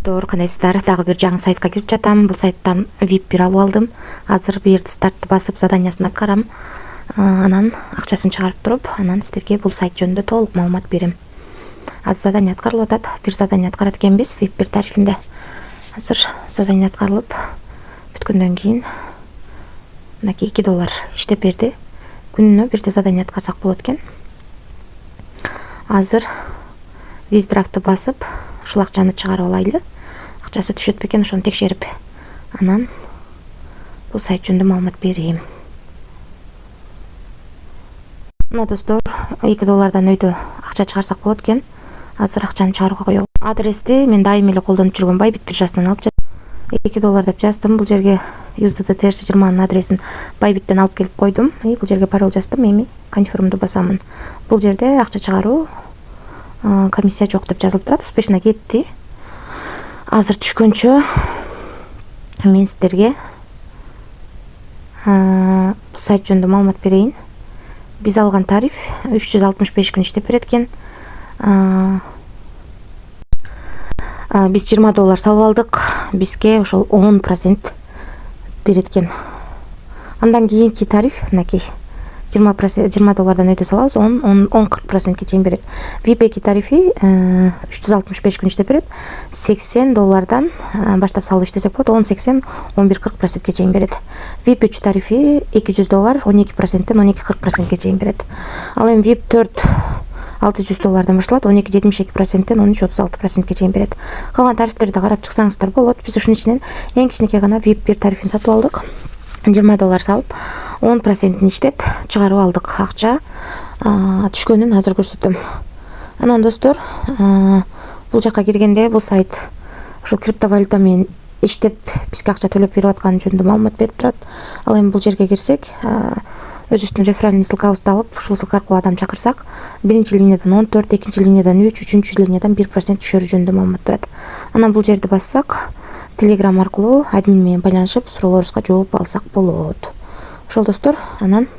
Достор, кандайсыздар? Дагы бир жаңы сайтка кирип жатам. Бул сайттан VIP бир алып алдым. Азыр бу жерде стартты басып заданиясын аткарам. Анан акчасын чыгарып туруп, анан сиздерге бул сайт жөнүндө толук маалымат берем. Азыр задания аткарылып атат. Бир задания аткарат экенбиз VIP бир тарифинде. Азыр задания аткарылып бүткөндөн кийин мынакей $2 иштеп берди. Күнүнө бирде задания аткарсак болот экен. Азыр виздрафты басып, ушул акчаны чыгарып алайлы. Акчасы түшөт бекен, ошону текшерип, анан бул сайт жөнүндө маалымат берейин. Мына достор, $2 өйдө акча чыгарсак болот экен. Азыр акчаны чыгарууга коём. Адрести мен дайым эле колдонуп жүргөн Байбит биржасынан алып жатам. $2 деп жаздым. Бул жерге USDT TRC20 адресин Байбиттен алып келип койдум. Бул жерге пароль жаздым. Эми конфирмду басамын. Бул жерде акча чыгаруу комиссия жок деп жазылып турат. Успешно кетти. Азыр түшкөнчө мен сиздерге бул сайт жөнүндө маалымат берейин. Биз алган тариф 365 күн иштеп берет экен. Биз $20 салып алдык. Бизге ошол 10% берет экен. Андан кийинки тариф мынакей. $20 өйдө салабыз, 10-40%ке чейин берет. VIP тарифи 365 күн иштеп берет. $80 баштап салып иштесек болот, 10-80-11-40%ке чейин берет. VIP 3 тарифи $200 12%-тен 12-40%ке чейин берет. Ал эми VIP 4 $600 башталат, 12-72%-тен 13-36%ке чейин берет. Калган тарифтерди карап чыксаңыздар болот. Биз ушунун ичинен эң кичинекей гана VIP 1 тарифин сатып алдык. $20 салып 10%-ин иштеп чыгарып алдык. Акча түшкөнүн азыр көрсөтөм. Анан достор, бул жака киргенде бул сайт ошол криптовалюта менен иштеп бизге акча төлөп берип атканы жөнүндө маалымат берип турат. Ал эми бул жерге кирсек, өзүбүздүн реферальный ссылкабызды алып, ушул ссылка аркылуу адам чакырсак, биринчи линиядан 14, экинчи линиядан 3, үчүнчү линиядан 1% түшөрү жөнүндө маалымат турат. Анан бул жерди бассак, Telegram аркылуу админ менен байланышып, суроолорубузга жооп алсак болот. Ошол достор, анан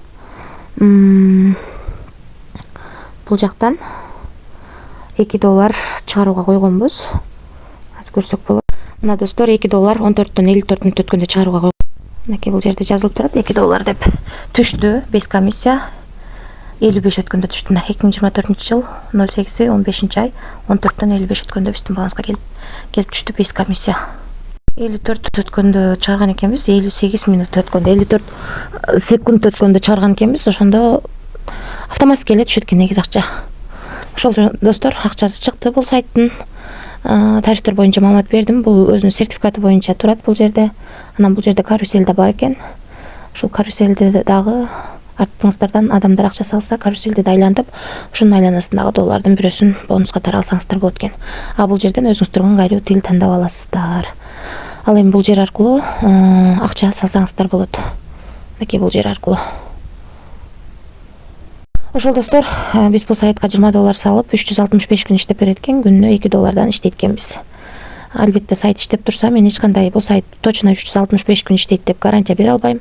бул жактан $2 чыгарууга койгонбуз. Азыр көрсөк болот. Мына достор, $2 14-төн 54 мүнөт өткөндө чыгарууга койгон. Мынакей бул жерде жазылып турат, $2 деп түштү. 5 комиссия 55 өткөндө түштү. 2024-жыл 08-15 ай 14-төн 55 өткөндө биздин баланска келип түштү 5 комиссия. 54 өткөндө чыгарган экенбиз, 58 мүнөт өткөндө, 54 секунд өткөндө чыгарган экенбиз. Ошондо автоматически эле түшөт экен негизи акча. Ошол достор, акчасы чыкты бул сайттын. Тарифтер боюнча маалымат бердим. Бул өзүнүн сертификаты боюнча турат бул жерде. Анан бул жерде карусель да бар экен. Ушул карусельде дагы артыңыздардан адамдар акча салса, карусельди да айлантып, ошонун айланасындагы доллардын бирөөсүн бонус катары алсаңыздар болот экен. Бул жерден өзүңүздөр ыңгайлуу тил тандап аласыздар. Ал эми бул жер аркылуу акча салсаңыздар болот. Мынакей бул жер аркылуу. Ошол достор, биз бул сайтка $20 салып, 365 күн иштеп берет экен, күнүнө $2 иштейт экенбиз. Албетте сайт иштеп турса, мен эч кандай бул сайт точно 365 күн иштейт деп гарантия бере албайм.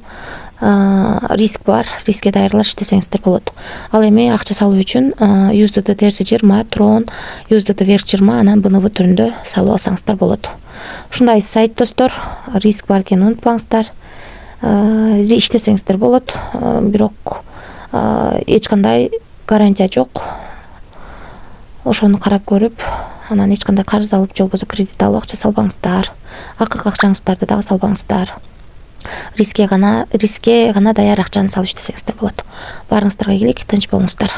Риск бар, рискке даярлаш иштесеңиздер болот. Ал эми акча салуу үчүн USDT TRC20, Tron, USDT VERC20, анан BNB түрүндө салып алсаңыздар болот. Ушундай сайт достор, риск бар экенин унутпаңыздар. Иштесеңиздер болот, бирок эч кандай гарантия жок. Ошону карап көрүп, анан эч кандай карыз алып, же болбосо кредит алып акча салбаңыздар. Акыркы акчаңыздарды дагы салбаңыздар. Рискке гана даяр акчаны салып иштесеңиздер болот. Баарыңыздарга ийгилик, тынч болуңуздар.